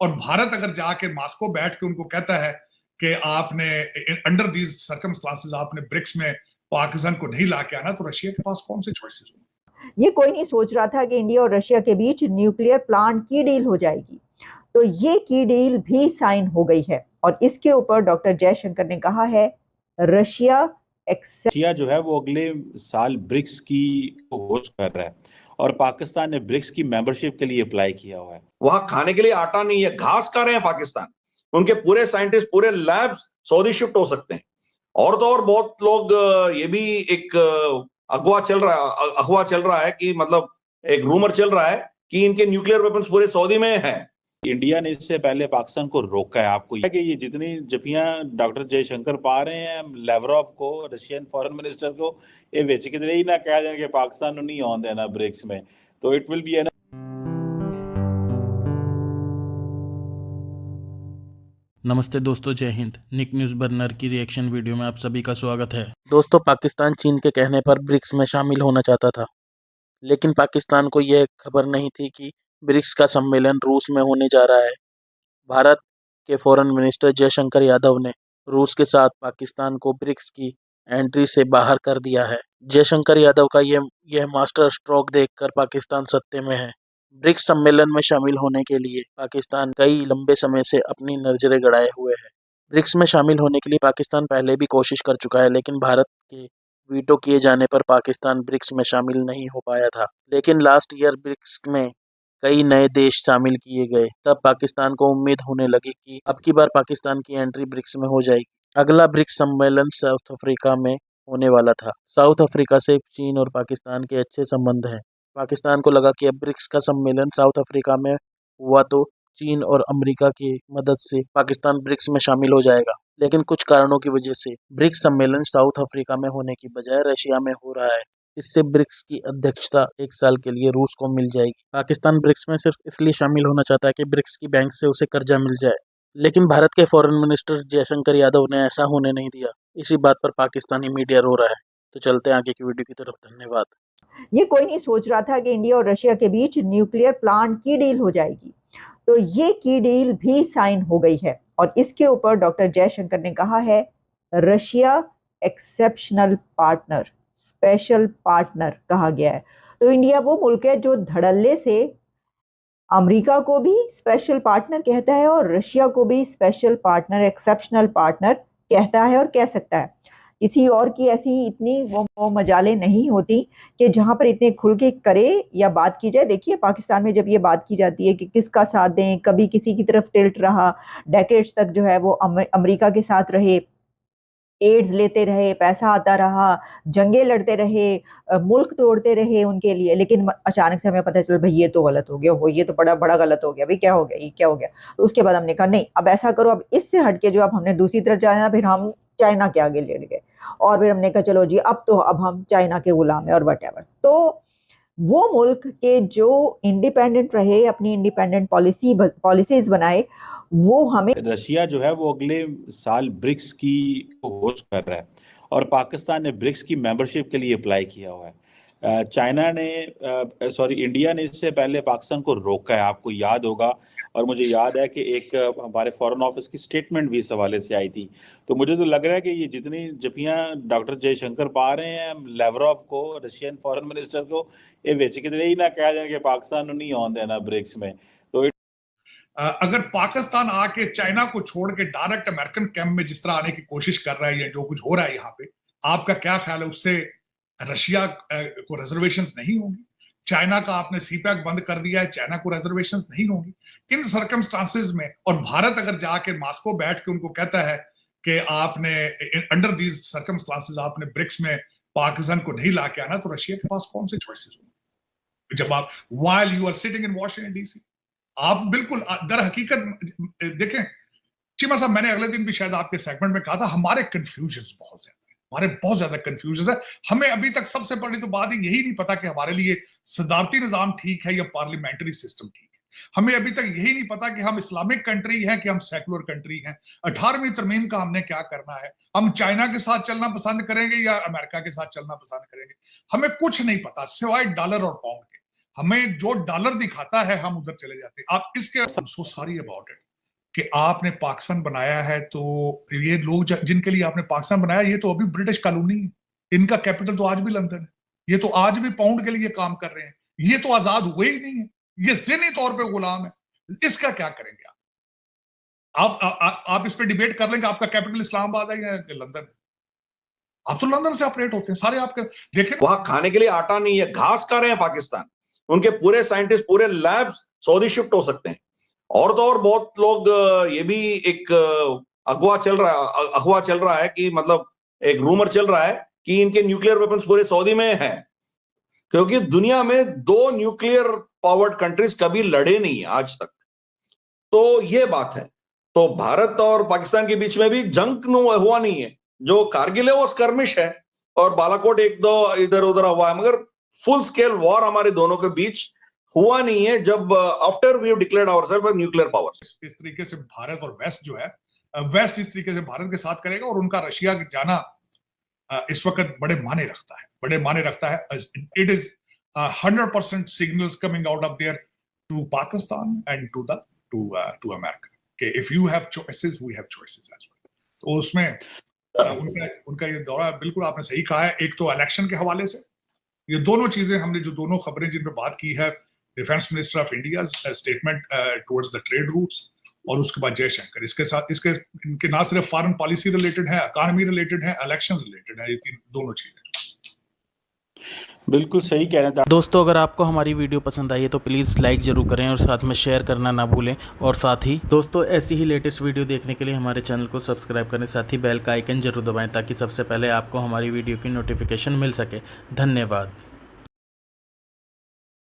और भारत अगर जाके मॉस्को बैठ के उनको कहता है कि आपने अंडर दीज सर्कमस्टांसेस आपने ब्रिक्स में पाकिस्तान को नहीं लाके आना, तो रशिया के पास कौन से चॉइसेस होंगे? ये कोई नहीं सोच रहा था कि इंडिया और रशिया के बीच न्यूक्लियर प्लांट की डील हो जाएगी, तो ये की डील भी साइन हो गई है और इसके ऊपर डॉक्टर जयशंकर ने कहा है रशिया जो है वो अगले साल ब्रिक्स की होस्ट कर रहा है और पाकिस्तान ने ब्रिक्स की मेंबरशिप के लिए अप्लाई किया हुआ है। वहां खाने के लिए आटा नहीं है, घास खा रहे हैं पाकिस्तान। उनके पूरे साइंटिस्ट, पूरे लैब्स सऊदी शिफ्ट हो सकते हैं। और तो और बहुत लोग ये भी एक अगवा चल रहा है कि मतलब एक रूमर चल रहा है कि इनके न्यूक्लियर वेपन्स पूरे सऊदी में हैं। इंडिया ने इससे पहले पाकिस्तान को रोका है। आपको कि ये जितनी जपियां डॉक्टर जयशंकर पा रहे हैं लेवरॉफ को, रशियन फॉरेन मिनिस्टर को, ये विच किधरे ही ना कह दें कि पाकिस्तान नहीं आउण देना ब्रिक्स में, तो इट विल बी नमस्ते दोस्तों, जय हिंद। निक न्यूज़ बर्नर की रिएक्शन वीडियो में आप सभी का स्वागत है। दोस्तों, पाकिस्तान चीन के कहने पर ब्रिक्स में शामिल होना चाहता था, लेकिन पाकिस्तान को यह खबर नहीं थी कि ब्रिक्स का सम्मेलन रूस में होने जा रहा है। भारत के फॉरेन मिनिस्टर जयशंकर यादव ने रूस के साथ पाकिस्तान को ब्रिक्स की एंट्री से बाहर कर दिया है। जयशंकर यादव का यह मास्टर स्ट्रोक देखकर पाकिस्तान सत्ते में है। ब्रिक्स सम्मेलन में शामिल होने के लिए पाकिस्तान कई लंबे समय से अपनी नजरें गड़ाए हुए है। ब्रिक्स में शामिल होने के लिए पाकिस्तान पहले भी कोशिश कर चुका है, लेकिन भारत के वीटो किए जाने पर पाकिस्तान ब्रिक्स में शामिल नहीं हो पाया था। लेकिन लास्ट ईयर ब्रिक्स में कई नए देश शामिल किए गए, तब पाकिस्तान को उम्मीद होने लगी कि अब की बार पाकिस्तान की एंट्री ब्रिक्स में हो जाएगी। अगला ब्रिक्स सम्मेलन साउथ अफ्रीका में होने वाला था। साउथ अफ्रीका से चीन और पाकिस्तान के अच्छे संबंध हैं। पाकिस्तान को लगा कि अब ब्रिक्स का सम्मेलन साउथ अफ्रीका में हुआ तो चीन और अमेरिका की मदद से पाकिस्तान ब्रिक्स में शामिल हो जाएगा, लेकिन कुछ कारणों की वजह से ब्रिक्स सम्मेलन साउथ अफ्रीका में होने की बजाय रशिया में हो रहा है। इससे ब्रिक्स की अध्यक्षता 1 साल के लिए रूस को मिल जाएगी। पाकिस्तान ब्रिक्स में सिर्फ इसलिए शामिल होना चाहता है कि ब्रिक्स की बैंक से उसे कर्जा मिल जाए, लेकिन भारत के फॉरेन मिनिस्टर जयशंकर यादव ने ऐसा होने नहीं दिया। इसी बात पर पाकिस्तानी मीडिया रो रहा है। तो चलते हैं आगे की वीडियो की तरफ। धन्यवाद। ये कोई नहीं सोच रहा था कि इंडिया और रशिया के बीच न्यूक्लियर प्लांट की डील हो जाएगी, तो ये की डील भी साइन हो गई है और इसके ऊपर डॉक्टर जयशंकर ने कहा है Russia exceptional partner, special partner कहा गया है। तो इंडिया वो मुल्क है जो धड़ल्ले से अमेरिका को भी स्पेशल पार्टनर कहता है और रशिया को भी स्पेशल पार्टनर, एक्सेप्शनल पार्टनर कहता है और कह सकता है। किसी और की ऐसी इतनी वो मजालें नहीं होती कि जहां पर इतने खुल के करे या बात की जाए। देखिए पाकिस्तान में जब ये बात की जाती है कि किसका साथ दें, कभी किसी की तरफ टिल्ट रहा, डेकेड्स तक जो है वो अमेरिका के साथ रहे, एड्स लेते रहे, पैसा आता रहा, जंगे लड़ते रहे, मुल्क तोड़ते रहे उनके लिए, लेकिन अचानक से हमें पता चल भाई ये तो गलत हो गया, वो ये तो बड़ा बड़ा गलत हो गया, भाई क्या हो गया, ये क्या हो गया। तो उसके बाद हमने कहा नहीं, अब ऐसा करो, अब इससे हटके जो अब हमने दूसरी तरफ जाना, फिर हम चाइना के आगे लेट गए और फिर हमने कहा चलो जी अब हम चाइना के गुलाम है और वटेवर। तो वो मुल्क के जो इंडिपेंडेंट रहे, अपनी इंडिपेंडेंट पॉलिसीज बनाए, वो हमें रशिया जो है वो अगले साल ब्रिक्स की होस्ट कर रहा है और पाकिस्तान ने ब्रिक्स की मेंबरशिप के लिए अप्लाई किया हुआ है। इंडिया ने इससे पहले पाकिस्तान को रोका है, आपको याद होगा। और मुझे याद है कि एक हमारे फॉरेन ऑफिस की स्टेटमेंट भी इस हवाले से आई थी। तो मुझे तो लग रहा है कि ये जितनी जपियां डॉक्टर जयशंकर पा रहे हैं लेवरॉफ को, रशियन फॉरेन मिनिस्टर को, ये विच किधरे ही ना कह दें कि पाकिस्तान नहीं आउण देना ब्रिक्स में, तो अगर पाकिस्तान आके चाइना को छोड़ के डायरेक्ट अमेरिकन कैंप में जिस तरह आने की कोशिश कर रहा है या जो कुछ हो रहा है यहाँ पे, आपका क्या ख्याल है? उससे रशिया को रिजर्वेशंस नहीं होंगी? चाइना का आपने सीपैक बंद कर दिया है, चाइना को रिजर्वेशंस नहीं होंगी? किन सर्कमस्टांसेस में? और भारत अगर जाके मॉस्को बैठ के उनको कहता है कि आपने अंडर दीज सर्कमस्टांसेस आपने ब्रिक्स में पाकिस्तान को नहीं लाके आना, तो रशिया के पास कौन से चॉइसेस होंगे? जब आप while you are sitting in Washington DC, आप बिल्कुल दर हकीकत देखें चीमा साहब, मैंने अगले दिन भी शायद आपके सेगमेंट में कहा था, हमारे कंफ्यूजन्स बहुत ज्यादा है, हमारे बहुत ज्यादा कंफ्यूजन है। हमें अभी तक सबसे बड़ी तो बात यही नहीं पता कि हमारे लिए सदारती निजाम ठीक है या पार्लियामेंट्री सिस्टम ठीक है। हमें अभी तक यही नहीं पता कि हम इस्लामिक कंट्री हैं कि हम सेकुलर कंट्री हैं। 18वीं तरमीम का हमने क्या करना है? हम चाइना के साथ चलना पसंद करेंगे या अमेरिका के साथ चलना पसंद करेंगे? हमें कुछ नहीं पता सिवाय डॉलर और पाउंड के। हमें जो डॉलर दिखाता है हम उधर चले जाते हैं। आप इसके सो सॉरी अबाउट इट कि आपने पाकिस्तान बनाया है, तो ये लोग जिनके लिए आपने पाकिस्तान बनाया, ये तो अभी ब्रिटिश कॉलोनी है, इनका कैपिटल तो आज भी लंदन है, ये तो आज भी पाउंड के लिए काम कर रहे हैं, ये तो आजाद हुए ही नहीं है, ये ज़हनी तौर पे गुलाम है। इसका क्या करेंगे आप इस पे डिबेट कर लेंगे, आपका कैपिटल इस्लामाबाद है या लंदन है? आप तो लंदन से ऑपरेट होते हैं सारे, आपके देखें वहां खाने के लिए आटा नहीं है, घास खा रहे हैं पाकिस्तान। उनके पूरे साइंटिस्ट, पूरे लैब्स सऊदी शिफ्ट हो सकते हैं। और तो और बहुत लोग ये भी एक अगवा चल रहा है कि मतलब एक रूमर चल रहा है कि इनके न्यूक्लियर वेपन्स पूरे सऊदी में है, क्योंकि दुनिया में 2 न्यूक्लियर पावर्ड कंट्रीज कभी लड़े नहीं है आज तक। तो ये बात है। तो भारत और पाकिस्तान के बीच में भी जंग हुआ नहीं है। जो कारगिल है वो स्कर्मिश है, और बालाकोट 1-2 इधर उधर हुआ है, मगर फुल स्केल वॉर हमारे दोनों के बीच हुआ नहीं है जब after we have declared ourself as nuclear powers. इस तरीके से भारत और वेस्ट जो है, वेस्ट इस तरीके से भारत के साथ करेगा, और उनका रशिया जाना इस वक्त बड़े माने रखता है। It is 100% signals coming out of there to Pakistan and to America कि if you have choices we have choices as well. तो उसमें उनका ये दौरा, बिल्कुल आपने सही कहा है। एक तो इलेक्शन के हवाले से ये दोनों चीजें, हमने जो दोनों खबरें जिन पे बात की है, defence minister of India statement towards the trade routes, और उसके बाद जयशंकर, इसके साथ इनके ना सिर्फ फॉरेन पॉलिसी रिलेटेड है, इकोनॉमी रिलेटेड है, इलेक्शन रिलेटेड है, ये दोनों चीजें। बिल्कुल सही कह रहे हैं। दोस्तों, अगर आपको हमारी वीडियो पसंद आई है तो प्लीज़ लाइक ज़रूर करें और साथ में शेयर करना ना भूलें। और साथ ही दोस्तों, ऐसी ही लेटेस्ट वीडियो देखने के लिए हमारे चैनल को सब्सक्राइब करें, साथ ही बेल का आइकन जरूर दबाएं ताकि सबसे पहले आपको हमारी वीडियो की नोटिफिकेशन मिल सके। धन्यवाद।